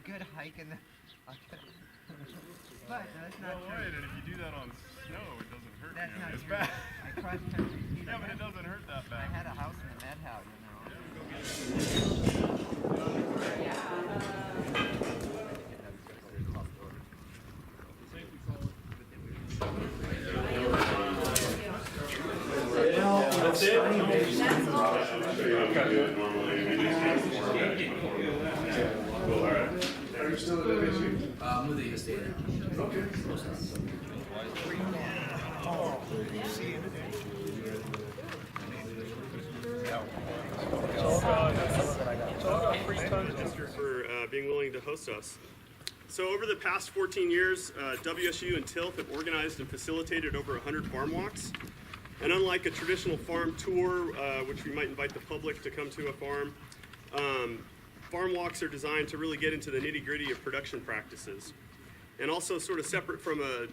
good hike in the. But that's not true. Right, and if you do that on snow, it doesn't hurt That's not as true. bad. I cross country skied. Yeah, but it doesn't hurt that I bad. had a house in a madhouse, you know. That's it? That's all. Are you still at WSU? I'm with the estate. Okay. For being willing to host us. So over the past 14 years, WSU and TILF have organized and facilitated over 100 farm walks. And unlike a traditional farm tour, which we might invite the public to come to a farm, farm walks are designed to really get into the nitty-gritty of production practices. And also sort of separate from a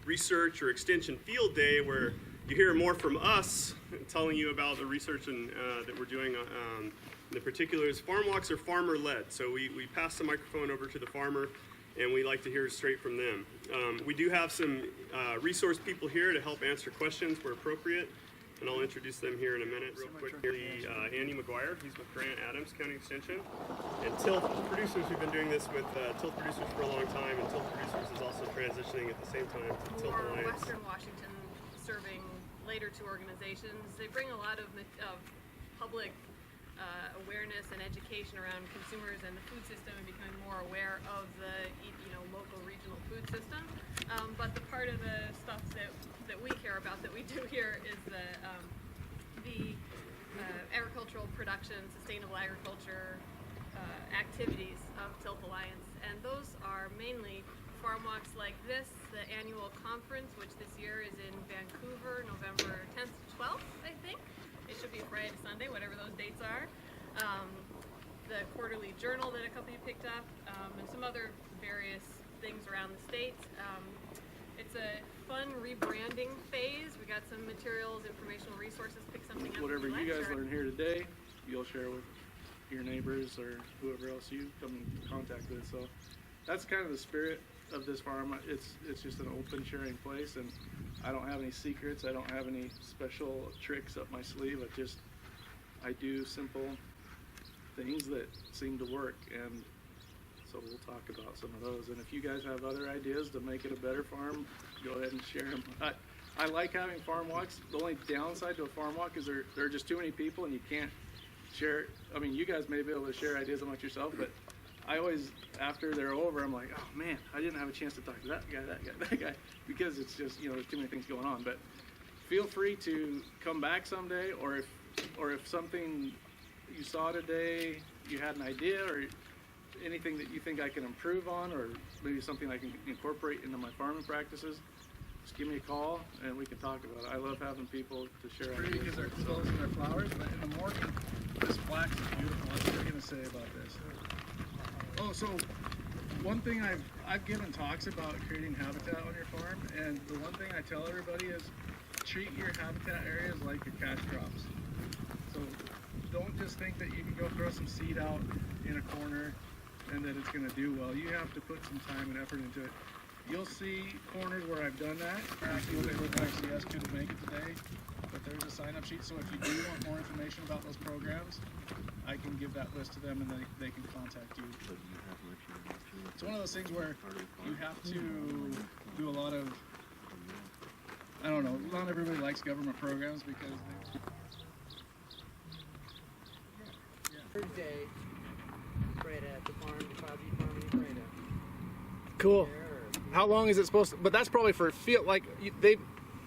research or extension field day where you hear more from us telling you about the research and, that we're doing in the particulars. Farm walks are farmer-led, so we pass the microphone over to the farmer and we like to hear straight from them. We do have some resource people here to help answer questions where appropriate, and I'll introduce them here in a minute real quick. Andy McGuire, he's with Grant Adams County Extension, and TILF producers who've been doing this with TILF producers for a long time, and TILF producers is also transitioning at the same time to TILF For Alliance. Western Washington, serving later to organizations, they bring a lot of public awareness and education around consumers and the food system and becoming more aware of the local regional food system. But the part of the stuff that we care about, that we do here, is the agricultural production, sustainable agriculture activities of TILF Alliance, and those are mainly farm walks like this, the annual conference, which this year is in Vancouver, November 10th to 12th, I think. It should be Friday to Sunday, whatever those dates are. The quarterly journal that a couple of you picked up, and some other various things around the state. It's a fun rebranding phase. We got some materials, informational resources, pick something up. Whatever you guys learn here today, you'll share with your neighbors or whoever else you come in contact with. So that's kind of the spirit of this farm. It's just an open sharing place, and I don't have any secrets. I don't have any special tricks up my sleeve. I do simple things that seem to work, and so we'll talk about some of those. And if you guys have other ideas to make it a better farm, go ahead and share them. I like having farm walks. The only downside to a farm walk is there are just too many people and you can't share. I mean, you guys may be able to share ideas amongst yourself, but I always, after they're over, I'm like, oh man, I didn't have a chance to talk to that guy, because it's just, there's too many things going on. But feel free to come back someday, or if something you saw today, you had an idea, or anything that you think I can improve on, or maybe something I can incorporate into my farming practices, just give me a call and we can talk about it. I love having people to share ideas. Pretty because they're close and they're flowers, but in the morning, this flax is beautiful. What are you going to say about this? Oh, so one thing I've given talks about creating habitat on your farm, and the one thing I tell everybody is treat your habitat areas like your cash crops. So don't just think that you can go throw some seed out in a corner and that it's going to do well. You have to put some time and effort into it. You'll see corners where I've done that. You'll be able to actually ask you to make it today, but there's a sign-up sheet. So if you do want more information about those programs, I can give that list to them and they can contact you. It's one of those things where you have to do a lot of, I don't know, not everybody likes government programs because they... Thursday, right at the farm, the Cloudy Farm in Breda. Cool. How long is it supposed to, but that's probably for field, like, you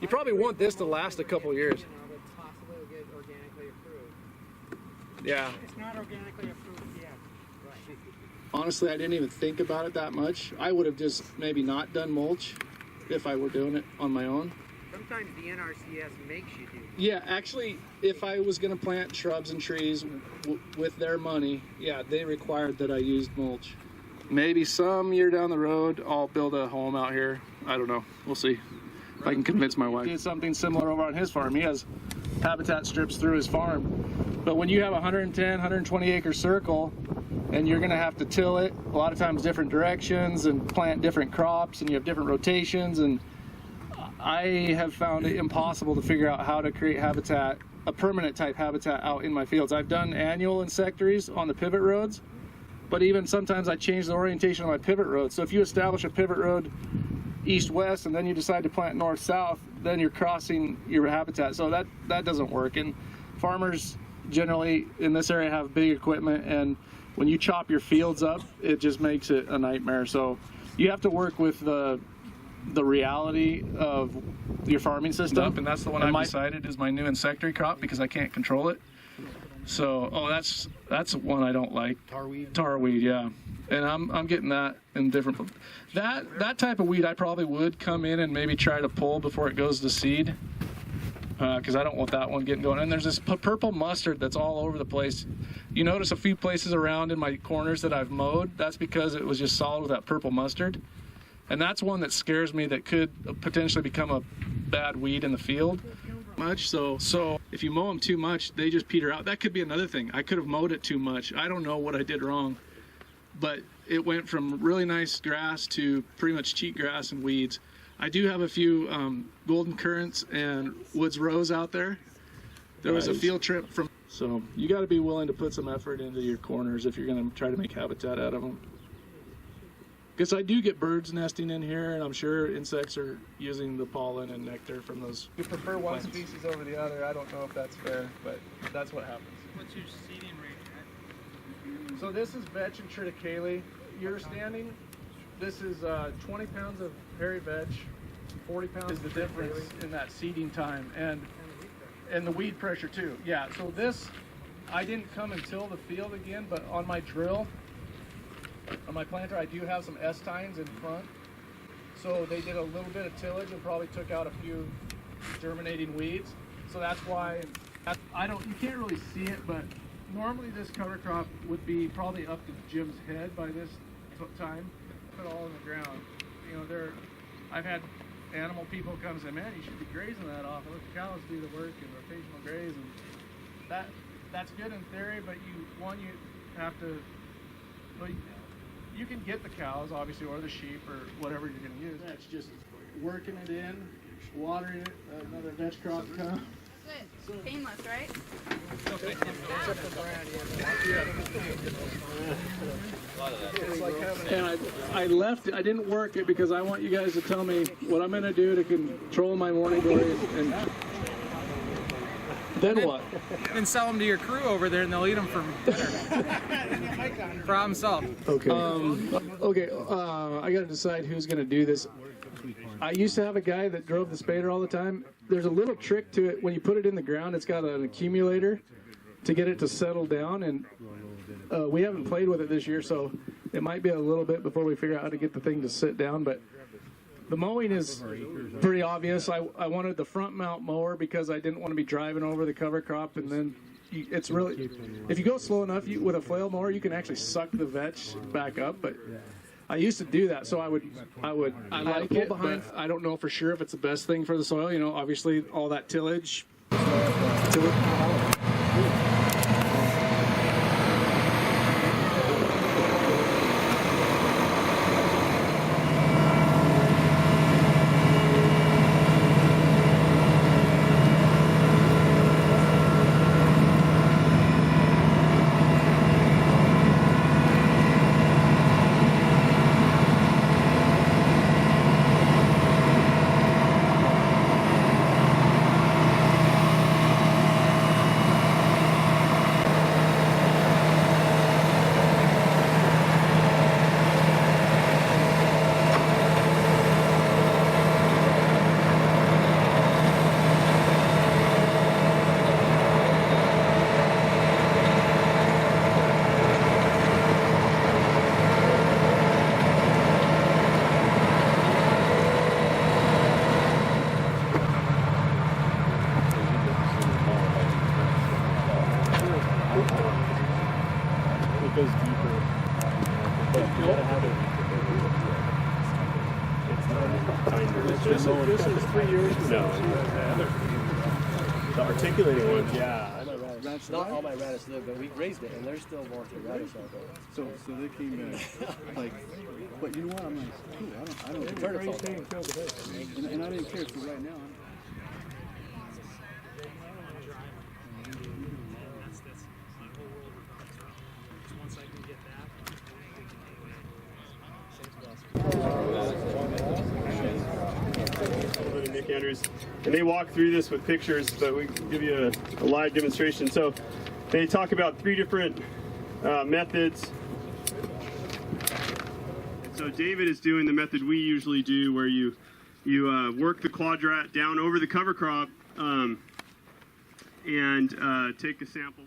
probably want this to last a couple years. But possibly it'll get organically approved. Yeah. It's not organically approved yet. Right. Honestly, I didn't even think about it that much. I would have just maybe not done mulch if I were doing it on my own. Sometimes the NRCS makes you do. Yeah, actually, if I was going to plant shrubs and trees with their money, yeah, they required that I used mulch. Maybe some year down the road, I'll build a home out here. I don't know. We'll see. if I can convince my wife. He did something similar over on his farm. He has habitat strips through his farm. But when you have a 110, 120 acre circle, and you're going to have to till it a lot of times different directions and plant different crops, and you have different rotations, and I have found it impossible to figure out how to create habitat, a permanent type habitat out in my fields. I've done annual insectaries on the pivot roads, but even sometimes I change the orientation of my pivot road. So if you establish a pivot road east-west and then you decide to plant north-south, then you're crossing your habitat. So that doesn't work. And farmers generally in this area have big equipment, and when you chop your fields up, it just makes it a nightmare. So you have to work with the reality of your farming system. And that's the one I've decided is my new insectary crop because I can't control it. So, that's one I don't like. Tarweed, yeah. And I'm getting that in different. That type of weed I probably would come in and maybe try to pull before it goes to seed, because I don't want that one getting going. And there's this purple mustard that's all over the place. You notice a few places around in my corners that I've mowed. That's because it was just solid with that purple mustard. And that's one that scares me that could potentially become a bad weed in the field. So if you mow them too much, they just peter out. That could be another thing. I could have mowed it too much. I don't know what I did wrong, but it went from really nice grass to pretty much cheat grass and weeds. I do have a few golden currants and woods rose out there. There was a field trip from. So you got to be willing to put some effort into your corners if you're going to try to make habitat out of them. Because I do get birds nesting in here, and I'm sure insects are using the pollen and nectar from those. You prefer one species over the other. I don't know if that's fair, but that's what happens. What's your seeding rate? So this is vetch and triticale. You're standing. This is 20 pounds of hairy vetch, 40 pounds is the difference in that seeding time, and the weed pressure too. Yeah. So this, I didn't come and till the field again, but on my drill. On my planter, I do have some S-tines in front. So they did a little bit of tillage and probably took out a few germinating weeds. So that's why you can't really see it, but normally this cover crop would be probably up to Jim's head by this time. Put it all in the ground. You know, I've had animal people come and say, man, you should be grazing that off. Let the cows do the work and rotational graze. And that's good in theory, but you have to, well, you can get the cows, obviously, or the sheep, or whatever you're going to use. That's just working it in, watering it, another veg crop come. Good. Painless, right? And I left it, I didn't work it because I want you guys to tell me what I'm going to do to control my morning glories. And then what? Then sell them to your crew over there, and they'll eat them for dinner. Problem solved. Okay. I got to decide who's going to do this. I used to have a guy that drove the spader all the time. There's a little trick to it. When you put it in the ground, it's got an accumulator to get it to settle down, and we haven't played with it this year, so it might be a little bit before we figure out how to get the thing to sit down. But the mowing is pretty obvious. I wanted the front mount mower because I didn't want to be driving over the cover crop, and then it's really, if you go slow enough with a flail mower, you can actually suck the vetch back up. But I used to do that, so I like it, but I don't know for sure if it's the best thing for the soil. You know, obviously all that tillage. This is 3 years ago. No. The articulating ones, yeah. Not all my radish live, but we raised it, and there's still more to radish out there. So they came back. Like, but you know what? I'm like, cool. I don't The care. turnips all day. And I didn't care. So right now, Nick Andrews, and they walk through this with pictures, but we give you a live demonstration. So they talk about 3 different methods. So David is doing the method we usually do, where you work the quadrat down over the cover crop and take a sample.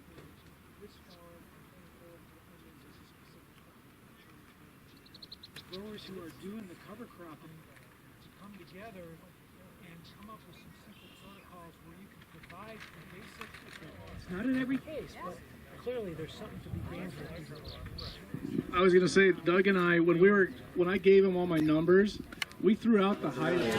Growers who are doing the cover cropping to come together and come up with some simple protocols where you can provide the basic. It's not in every case, but clearly there's something to be gained for people. I was gonna say, Doug and I, when I gave him all my numbers, we threw out the highest.